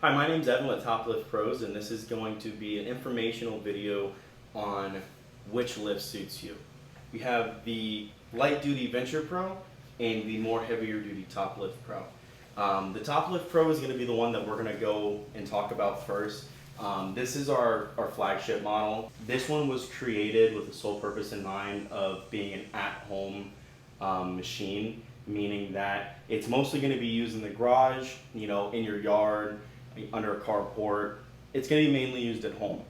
Hi, my name's Evan with TopLift Pros, and this is going to be an informational video on which lift suits you. We have the light duty Venture Pro and the more heavier duty TopLift Pro. The TopLift Pro is going to be the one that we're going to go and talk about first. This is our flagship model. This one was created with the sole purpose in mind of being an at-home machine, meaning that it's mostly going to be used in the garage, in your yard, under a carport. It's going to be mainly used at home.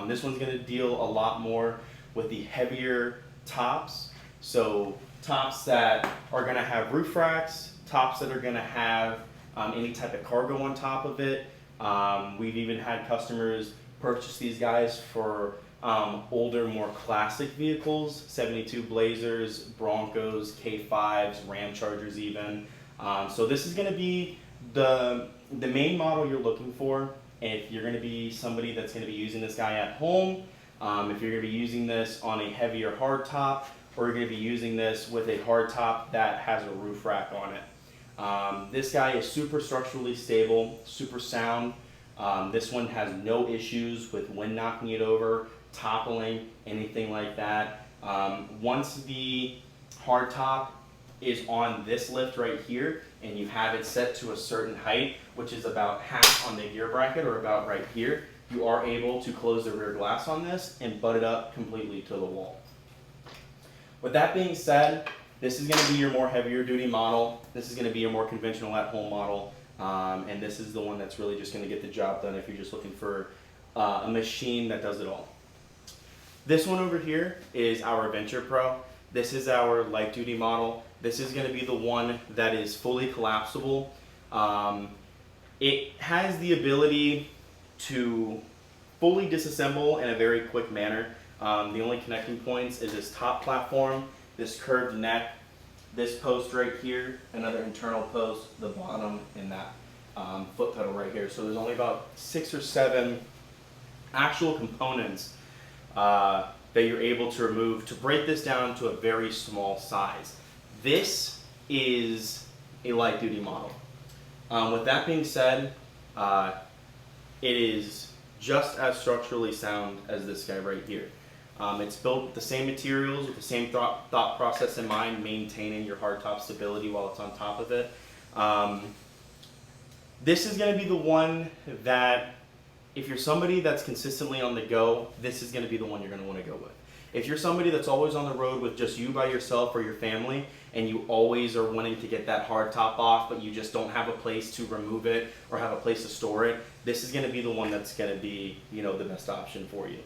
This one's going to deal a lot more with the heavier tops. So tops that are going to have roof racks, tops that are going to have any type of cargo on top of it. We've even had customers purchase these guys for older, more classic vehicles, 72 Blazers, Broncos, K5s, Ram Chargers even. So this is going to be the main model you're looking for if you're going to be somebody that's going to be using this guy at home, if you're going to be using this on a heavier hardtop, or you're going to be using this with a hardtop that has a roof rack on it. This guy is super structurally stable, super sound. This one has no issues with wind knocking it over, toppling, anything like that. Once the hardtop is on this lift right here, and you have it set to a certain height, which is about half on the gear bracket or about right here, you are able to close the rear glass on this and butt it up completely to the wall. With that being said, this is going to be your more heavier duty model. This is going to be your more conventional at home model. And this is the one that's really just going to get the job done if you're just looking for a machine that does it all. This one over here is our Venture Pro. This is our light duty model. This is going to be the one that is fully collapsible. It has the ability to fully disassemble in a very quick manner. The only connecting points is this top platform, this curved neck, this post right here, another internal post, the bottom, and that foot pedal right here. So there's only about 6 or 7 actual components that you're able to remove to break this down to a very small size. This is a light duty model. With that being said, it is just as structurally sound as this guy right here. It's built with the same materials, with the same thought process in mind, maintaining your hardtop stability while it's on top of it. This is going to be the one that, if you're somebody that's consistently on the go, this is going to be the one you're going to want to go with. If you're somebody that's always on the road with just you by yourself or your family, and you always are wanting to get that hardtop off, but you just don't have a place to remove it or have a place to store it, this is going to be the one that's going to be, the best option for you.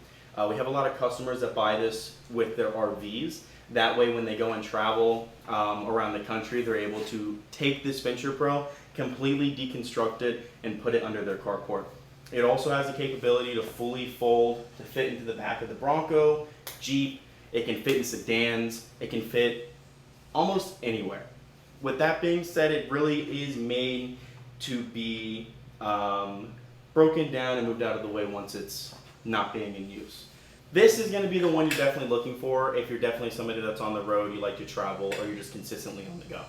We have a lot of customers that buy this with their RVs. That way, when they go and travel around the country, they're able to take this Venture Pro, completely deconstruct it, and put it under their carport. It also has the capability to fully fold to fit into the back of the Bronco, Jeep. It can fit in sedans. It can fit almost anywhere. With that being said, it really is made to be broken down and moved out of the way once it's not being in use. This is going to be the one you're definitely looking for if you're definitely somebody that's on the road, you like to travel, or you're just consistently on the go.